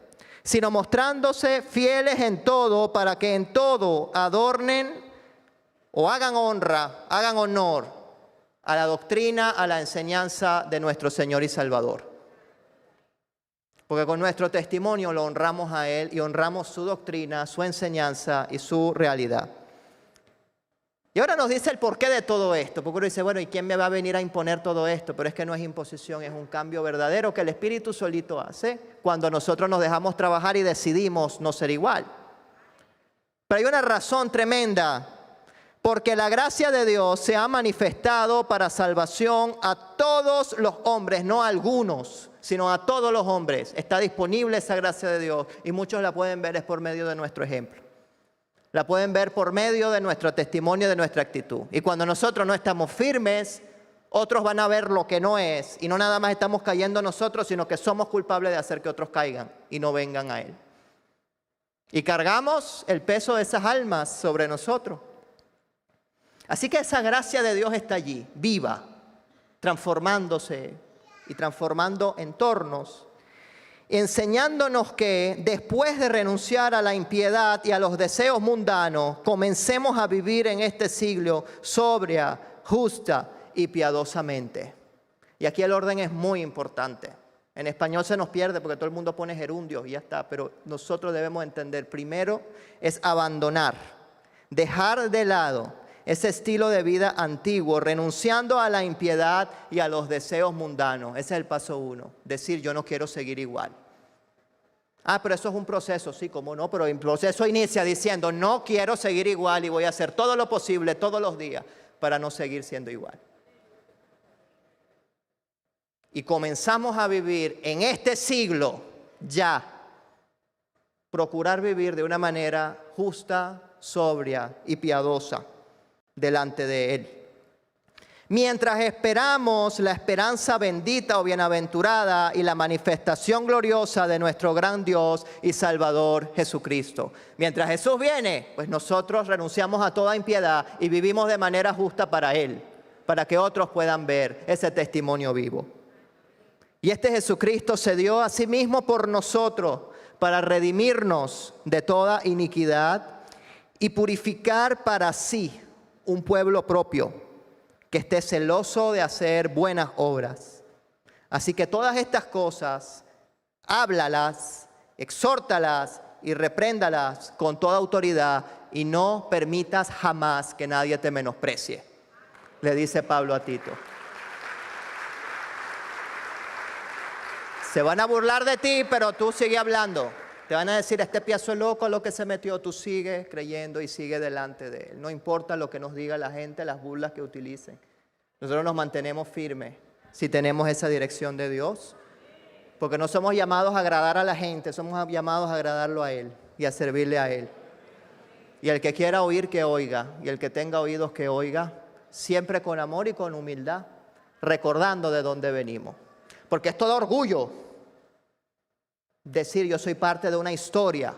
sino mostrándose fieles en todo, para que en todo adornen o hagan honra, hagan honor a la doctrina, a la enseñanza de nuestro Señor y Salvador. Porque con nuestro testimonio lo honramos a Él y honramos su doctrina, su enseñanza y su realidad. Y ahora nos dice el porqué de todo esto, porque uno dice, bueno, ¿y quién me va a venir a imponer todo esto? Pero es que no es imposición, es un cambio verdadero que el Espíritu solito hace cuando nosotros nos dejamos trabajar y decidimos no ser igual. Pero hay una razón tremenda, porque la gracia de Dios se ha manifestado para salvación a todos los hombres, no a algunos, sino a todos los hombres. Está disponible esa gracia de Dios y muchos la pueden ver es por medio de nuestro ejemplo. La pueden ver por medio de nuestro testimonio, de nuestra actitud. Y cuando nosotros no estamos firmes, otros van a ver lo que no es. Y no nada más estamos cayendo nosotros, sino que somos culpables de hacer que otros caigan y no vengan a Él. Y cargamos el peso de esas almas sobre nosotros. Así que esa gracia de Dios está allí, viva, transformándose y transformando entornos, enseñándonos que después de renunciar a la impiedad y a los deseos mundanos, comencemos a vivir en este siglo sobria, justa y piadosamente. Y aquí el orden es muy importante. En español se nos pierde porque todo el mundo pone gerundios y ya está, pero nosotros debemos entender, primero es abandonar, dejar de lado ese estilo de vida antiguo, renunciando a la impiedad y a los deseos mundanos. Ese es el paso 1, decir yo no quiero seguir igual. Ah, pero eso es un proceso, sí, cómo no, pero el proceso inicia diciendo no quiero seguir igual y voy a hacer todo lo posible todos los días para no seguir siendo igual. Y comenzamos a vivir en este siglo ya, procurar vivir de una manera justa, sobria y piadosa delante de Él. Mientras esperamos la esperanza bendita o bienaventurada y la manifestación gloriosa de nuestro gran Dios y Salvador Jesucristo. Mientras Jesús viene, pues nosotros renunciamos a toda impiedad y vivimos de manera justa para Él, para que otros puedan ver ese testimonio vivo. Y este Jesucristo se dio a sí mismo por nosotros, para redimirnos de toda iniquidad y purificar para sí un pueblo propio que esté celoso de hacer buenas obras. Así que todas estas cosas, háblalas, exhórtalas y repréndalas con toda autoridad y no permitas jamás que nadie te menosprecie, le dice Pablo a Tito. Se van a burlar de ti, pero tú sigue hablando. Te van a decir, este piazo es loco a lo que se metió. Tú sigue creyendo y sigue delante de él. No importa lo que nos diga la gente, las burlas que utilicen. Nosotros nos mantenemos firmes si tenemos esa dirección de Dios. Porque no somos llamados a agradar a la gente, somos llamados a agradarlo a Él y a servirle a Él. Y el que quiera oír, que oiga. Y el que tenga oídos, que oiga. Siempre con amor y con humildad, recordando de dónde venimos. Porque es todo orgullo decir yo soy parte de una historia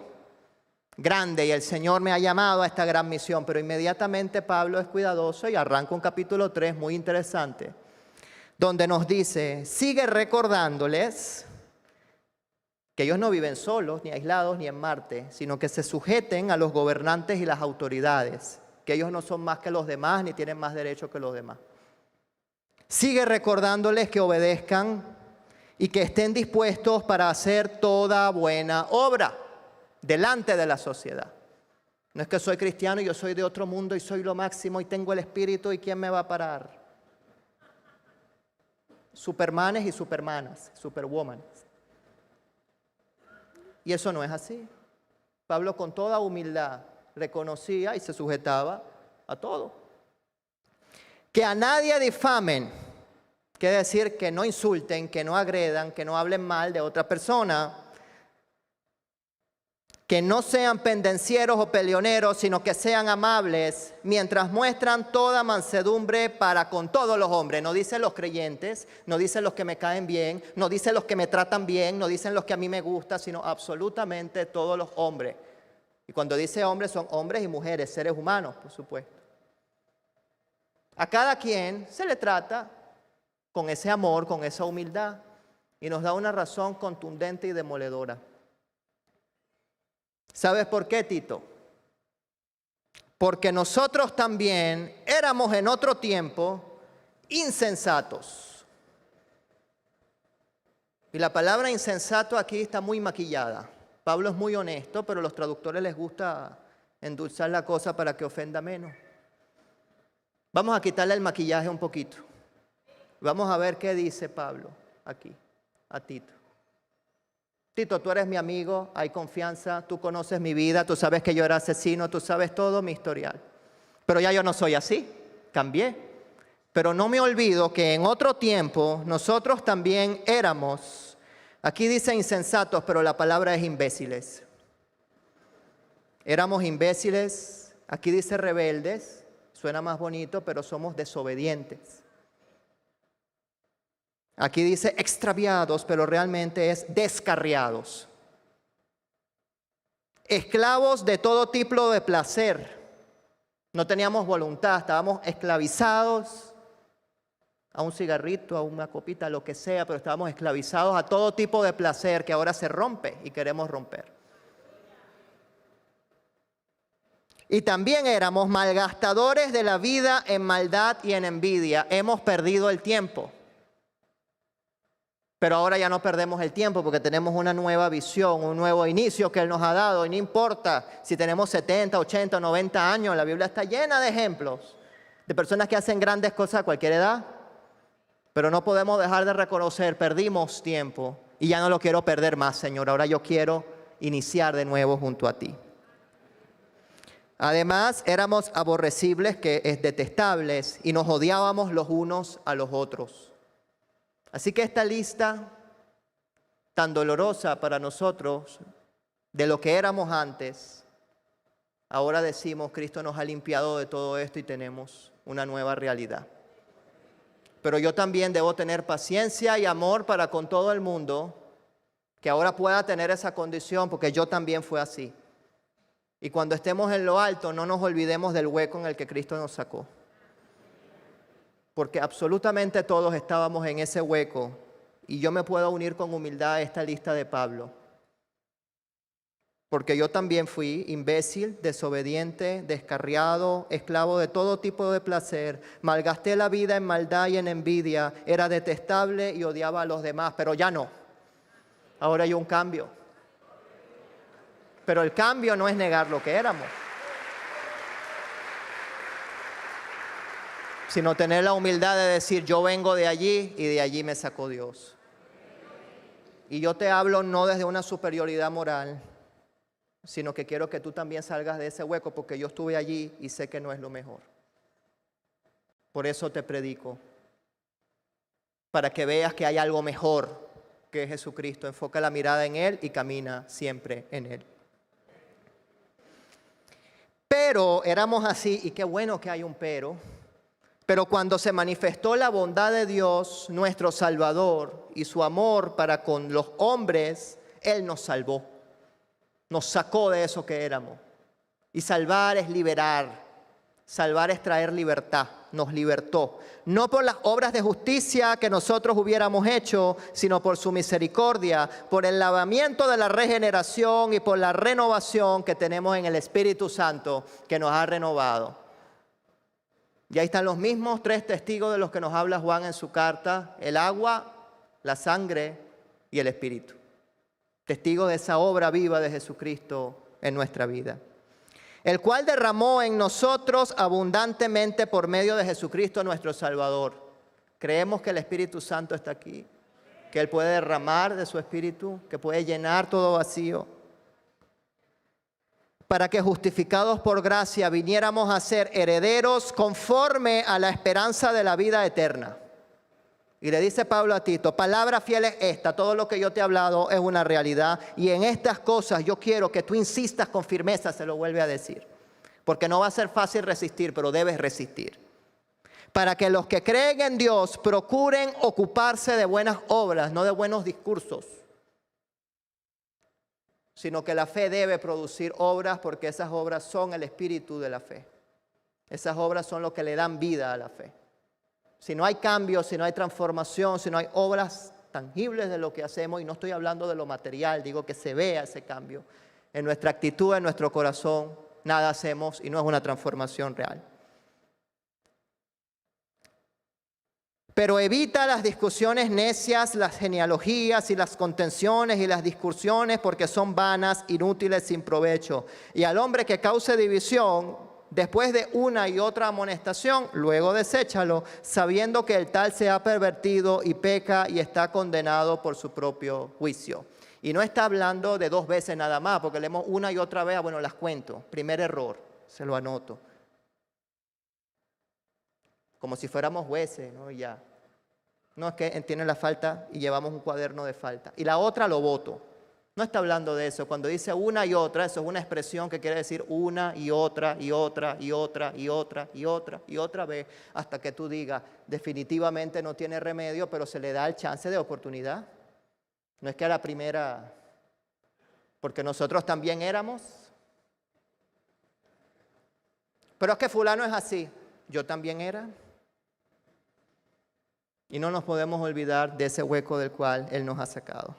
grande y el Señor me ha llamado a esta gran misión. Pero inmediatamente Pablo es cuidadoso y arranca un capítulo 3 muy interesante, donde nos dice, sigue recordándoles que ellos no viven solos, ni aislados, ni en Marte, sino que se sujeten a los gobernantes y las autoridades, que ellos no son más que los demás, ni tienen más derecho que los demás. Sigue recordándoles que obedezcan y que estén dispuestos para hacer toda buena obra delante de la sociedad. No es que soy cristiano y yo soy de otro mundo y soy lo máximo y tengo el Espíritu y ¿quién me va a parar? Supermanes y supermanas, superwomanes. Y eso no es así. Pablo con toda humildad reconocía y se sujetaba a todo. Que a nadie difamen. Quiere decir que no insulten, que no agredan, que no hablen mal de otra persona, que no sean pendencieros o peleoneros, sino que sean amables, mientras muestran toda mansedumbre para con todos los hombres. No dicen los creyentes, no dicen los que me caen bien, no dicen los que me tratan bien, no dicen los que a mí me gustan, sino absolutamente todos los hombres. Y cuando dice hombres, son hombres y mujeres, seres humanos, por supuesto. A cada quien se le trata con ese amor, con esa humildad, y nos da una razón contundente y demoledora. ¿Sabes por qué, Tito? Porque nosotros también éramos en otro tiempo insensatos. Y la palabra insensato aquí está muy maquillada. Pablo es muy honesto, pero a los traductores les gusta endulzar la cosa para que ofenda menos. Vamos a quitarle el maquillaje un poquito. Vamos a ver qué dice Pablo aquí, a Tito. Tito, tú eres mi amigo, hay confianza, tú conoces mi vida, tú sabes que yo era asesino, tú sabes todo mi historial. Pero ya yo no soy así, cambié. Pero no me olvido que en otro tiempo nosotros también éramos, aquí dice insensatos, pero la palabra es imbéciles. Éramos imbéciles, aquí dice rebeldes, suena más bonito, pero somos desobedientes. Aquí dice extraviados, pero realmente es descarriados. Esclavos de todo tipo de placer. No teníamos voluntad, estábamos esclavizados a un cigarrito, a una copita, a lo que sea, pero estábamos esclavizados a todo tipo de placer que ahora se rompe y queremos romper. Y también éramos malgastadores de la vida en maldad y en envidia. Hemos perdido el tiempo. Pero ahora ya no perdemos el tiempo porque tenemos una nueva visión, un nuevo inicio que Él nos ha dado. Y no importa si tenemos 70, 80, 90 años, la Biblia está llena de ejemplos de personas que hacen grandes cosas a cualquier edad. Pero no podemos dejar de reconocer, perdimos tiempo y ya no lo quiero perder más, Señor. Ahora yo quiero iniciar de nuevo junto a ti. Además, éramos aborrecibles, que es detestables, y nos odiábamos los unos a los otros. Así que esta lista tan dolorosa para nosotros de lo que éramos antes, ahora decimos, Cristo nos ha limpiado de todo esto y tenemos una nueva realidad. Pero yo también debo tener paciencia y amor para con todo el mundo, que ahora pueda tener esa condición, porque yo también fui así. Y cuando estemos en lo alto, no nos olvidemos del hueco en el que Cristo nos sacó. Porque absolutamente todos estábamos en ese hueco y yo me puedo unir con humildad a esta lista de Pablo. porque yo también fui imbécil, desobediente, descarriado, esclavo de todo tipo de placer, malgasté la vida en maldad y en envidia, era detestable y odiaba a los demás, pero ya no. Ahora hay un cambio. Pero el cambio no es negar lo que éramos, sino tener la humildad de decir, yo vengo de allí y de allí me sacó Dios. Y yo te hablo no desde una superioridad moral, sino que quiero que tú también salgas de ese hueco, porque yo estuve allí y sé que no es lo mejor. Por eso te predico, para que veas que hay algo mejor que Jesucristo. Enfoca la mirada en Él y camina siempre en Él. Pero éramos así, y qué bueno que hay un pero cuando se manifestó la bondad de Dios, nuestro Salvador, y su amor para con los hombres, Él nos salvó. Nos sacó de eso que éramos. Y salvar es liberar. Salvar es traer libertad. Nos libertó. No por las obras de justicia que nosotros hubiéramos hecho, sino por su misericordia, por el lavamiento de la regeneración y por la renovación que tenemos en el Espíritu Santo que nos ha renovado. Y ahí están los mismos 3 testigos de los que nos habla Juan en su carta: el agua, la sangre y el Espíritu. Testigos de esa obra viva de Jesucristo en nuestra vida, el cual derramó en nosotros abundantemente por medio de Jesucristo nuestro Salvador. Creemos que el Espíritu Santo está aquí, que Él puede derramar de su Espíritu, que puede llenar todo vacío, para que justificados por gracia viniéramos a ser herederos conforme a la esperanza de la vida eterna. Y le dice Pablo a Tito, palabra fiel es esta, todo lo que yo te he hablado es una realidad, y en estas cosas yo quiero que tú insistas con firmeza, se lo vuelve a decir, porque no va a ser fácil resistir, pero debes resistir. Para que los que creen en Dios procuren ocuparse de buenas obras, no de buenos discursos, sino que la fe debe producir obras, porque esas obras son el espíritu de la fe. Esas obras son lo que le dan vida a la fe. Si no hay cambio, si no hay transformación, si no hay obras tangibles de lo que hacemos, y no estoy hablando de lo material, digo que se vea ese cambio en nuestra actitud, en nuestro corazón, nada hacemos y no es una transformación real. Pero evita las discusiones necias, las genealogías y las contenciones y las discusiones, porque son vanas, inútiles, sin provecho. Y al hombre que cause división, después de una y otra amonestación, luego deséchalo, sabiendo que el tal se ha pervertido y peca y está condenado por su propio juicio. Y no está hablando de 2 veces nada más, porque leemos una y otra vez, bueno, las cuento. Primer error, se lo anoto. Como si fuéramos jueces, ¿no? Y ya. No, es que tiene la falta y llevamos un cuaderno de falta. Y la otra lo voto. No está hablando de eso. Cuando dice una y otra, eso es una expresión que quiere decir una y otra y otra y otra y otra y otra y otra vez, hasta que tú digas, definitivamente no tiene remedio, pero se le da el chance de oportunidad. No es que a la primera, porque nosotros también éramos. Pero es que fulano es así. Yo también era. Y no nos podemos olvidar de ese hueco del cual Él nos ha sacado.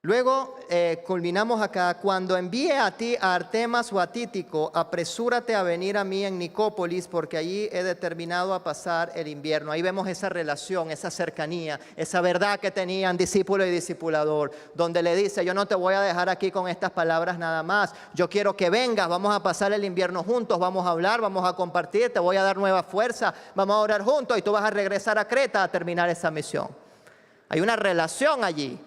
Luego culminamos acá, cuando envíe a ti a Artemas o a Tíquico, apresúrate a venir a mí en Nicópolis, porque allí he determinado a pasar el invierno. Ahí vemos esa relación, esa cercanía, esa verdad que tenían discípulo y discipulador, donde le dice, yo no te voy a dejar aquí con estas palabras nada más, yo quiero que vengas, vamos a pasar el invierno juntos, vamos a hablar, vamos a compartir, te voy a dar nueva fuerza, vamos a orar juntos y tú vas a regresar a Creta a terminar esa misión. Hay una relación allí,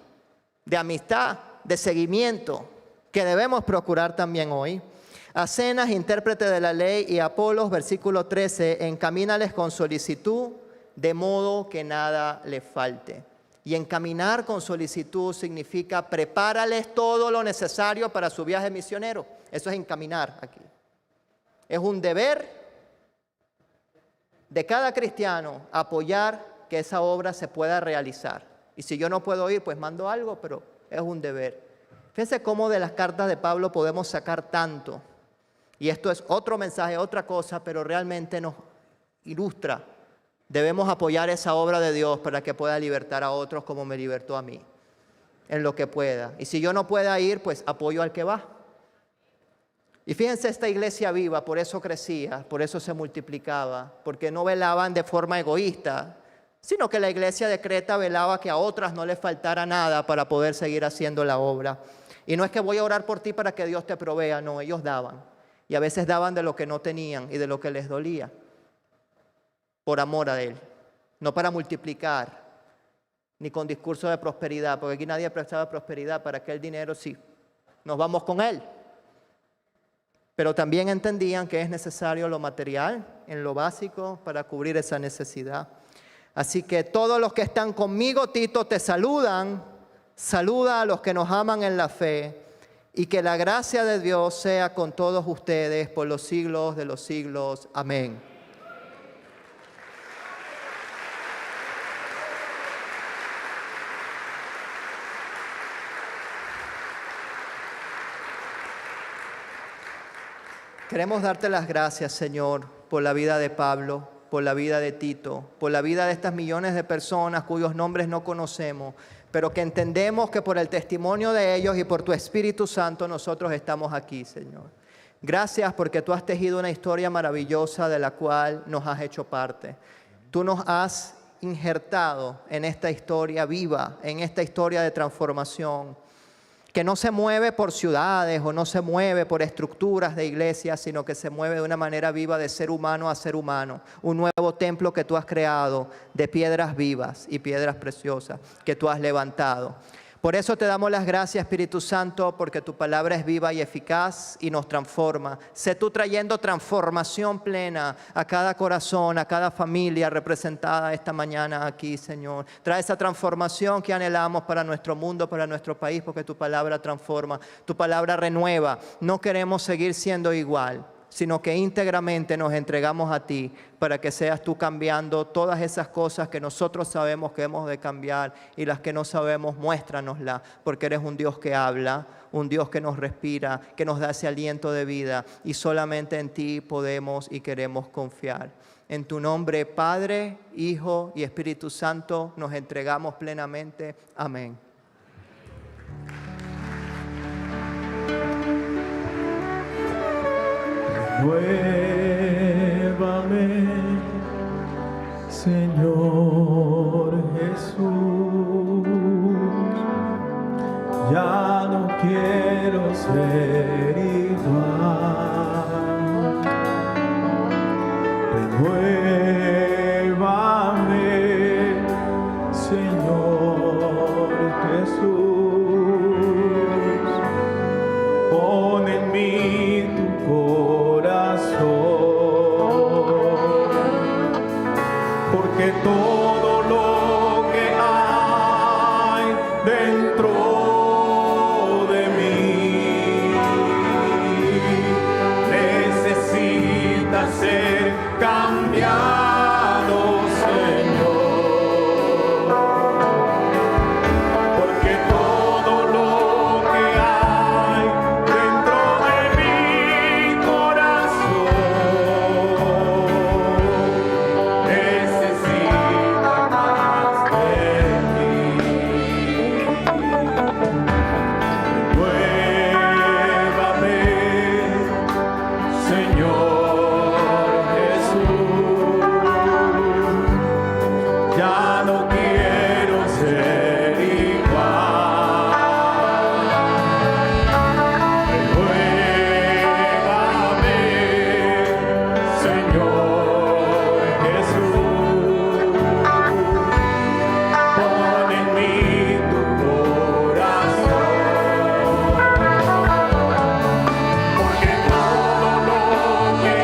de amistad, de seguimiento, que debemos procurar también hoy. A Zenas, intérprete de la ley, y a Apolos, versículo 13, encamínales con solicitud, de modo que nada les falte. Y encaminar con solicitud significa prepárales todo lo necesario para su viaje misionero. Eso es encaminar aquí. Es un deber de cada cristiano apoyar que esa obra se pueda realizar. Y si yo no puedo ir, pues mando algo, pero es un deber. Fíjense cómo de las cartas de Pablo podemos sacar tanto. Y esto es otro mensaje, otra cosa, pero realmente nos ilustra. Debemos apoyar esa obra de Dios para que pueda libertar a otros como me libertó a mí. en lo que pueda. Y si yo no pueda ir, pues apoyo al que va. Y fíjense, esta iglesia viva, por eso crecía, por eso se multiplicaba, porque no velaban de forma egoísta, sino que la iglesia de Creta velaba que a otras no les faltara nada para poder seguir haciendo la obra. Y no es que voy a orar por ti para que Dios te provea, no, ellos daban. Y a veces daban de lo que no tenían y de lo que les dolía, por amor a Él, no para multiplicar, ni con discurso de prosperidad, porque aquí nadie prestaba prosperidad, para aquel dinero sí, nos vamos con Él. Pero también entendían que es necesario lo material, en lo básico, para cubrir esa necesidad. Así que todos los que están conmigo, Tito, te saludan. Saluda a los que nos aman en la fe. Y que la gracia de Dios sea con todos ustedes por los siglos de los siglos. Amén. Queremos darte las gracias, Señor, por la vida de Pablo, por la vida de Tito, por la vida de estas millones de personas cuyos nombres no conocemos, pero que entendemos que por el testimonio de ellos y por tu Espíritu Santo nosotros estamos aquí, Señor. Gracias porque tú has tejido una historia maravillosa de la cual nos has hecho parte. Tú nos has injertado en esta historia viva, en esta historia de transformación, que no se mueve por ciudades o no se mueve por estructuras de iglesias, sino que se mueve de una manera viva de ser humano a ser humano. Un nuevo templo que tú has creado de piedras vivas y piedras preciosas que tú has levantado. Por eso te damos las gracias, Espíritu Santo, porque tu palabra es viva y eficaz y nos transforma. Sé tú trayendo transformación plena a cada corazón, a cada familia representada esta mañana aquí, Señor. Trae esa transformación que anhelamos para nuestro mundo, para nuestro país, porque tu palabra transforma, tu palabra renueva. No queremos seguir siendo igual, sino que íntegramente nos entregamos a ti para que seas tú cambiando todas esas cosas que nosotros sabemos que hemos de cambiar y las que no sabemos, muéstranoslas, porque eres un Dios que habla, un Dios que nos respira, que nos da ese aliento de vida y solamente en ti podemos y queremos confiar. En tu nombre, Padre, Hijo y Espíritu Santo, nos entregamos plenamente. Amén. Renuévame, Señor Jesús, ya no quiero ser igual. Renuévame, Señor Jesús, pon en mí tu corazón, porque todo lo que hay dentro de mí necesita ser cambiado, Señor, porque todo lo que hay dentro de mi corazón necesita más de ti. Renuévame, Señor Jesús, ya no quiero ser igual. Renuévame, Señor Jesús, pon en mí tu corazón, porque todo lo que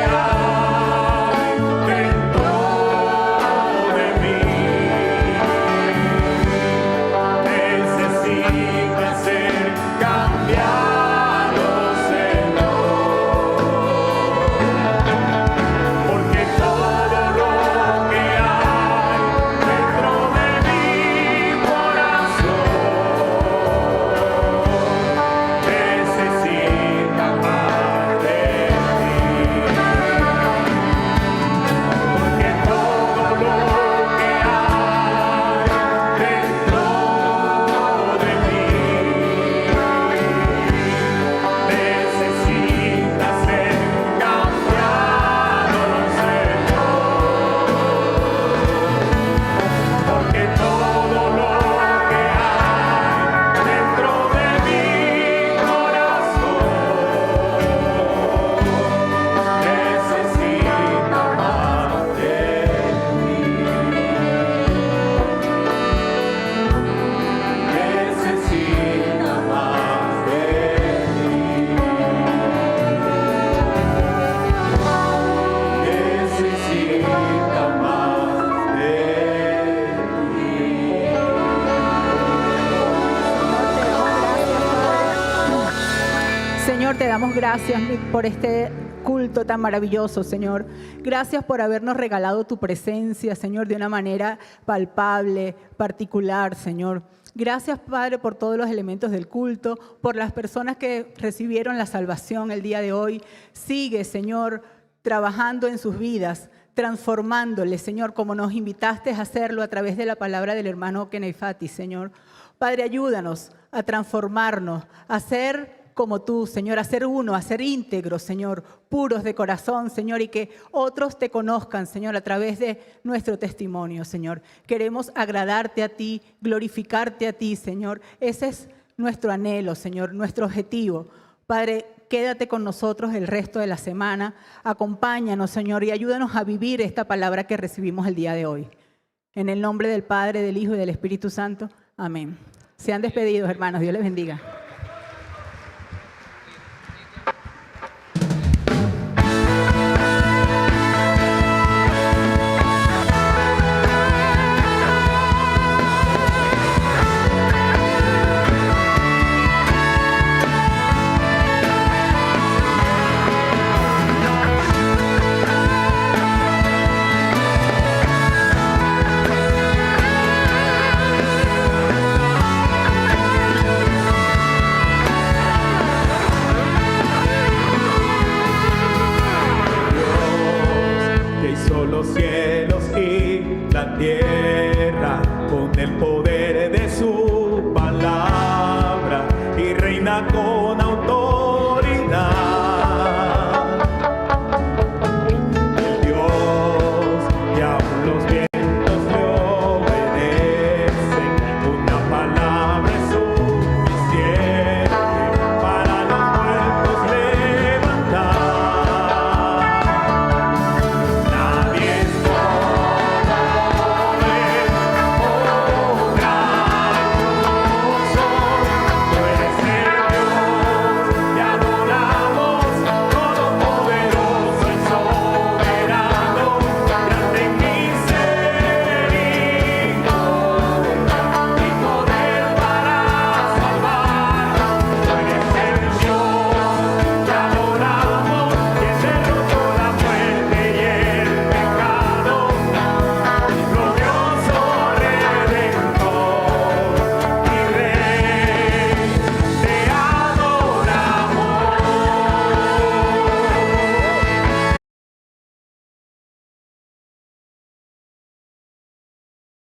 damos gracias por este culto tan maravilloso, Señor. Gracias por habernos regalado tu presencia, Señor, de una manera palpable, particular, Señor. Gracias, Padre, por todos los elementos del culto, por las personas que recibieron la salvación el día de hoy. Sigue, Señor, trabajando en sus vidas, transformándoles, Señor, como nos invitaste a hacerlo a través de la palabra del hermano Kenefati, Señor. Padre, ayúdanos a transformarnos, a ser como tú, Señor, a ser uno, a ser íntegros, Señor, puros de corazón, Señor, y que otros te conozcan, Señor, a través de nuestro testimonio, Señor. Queremos agradarte a ti, glorificarte a ti, Señor. Ese es nuestro anhelo, Señor, nuestro objetivo. Padre, quédate con nosotros el resto de la semana. Acompáñanos, Señor, y ayúdanos a vivir esta palabra que recibimos el día de hoy. En el nombre del Padre, del Hijo y del Espíritu Santo. Amén. Sean despedidos, hermanos. Dios les bendiga. Los cielos y la tierra con el poder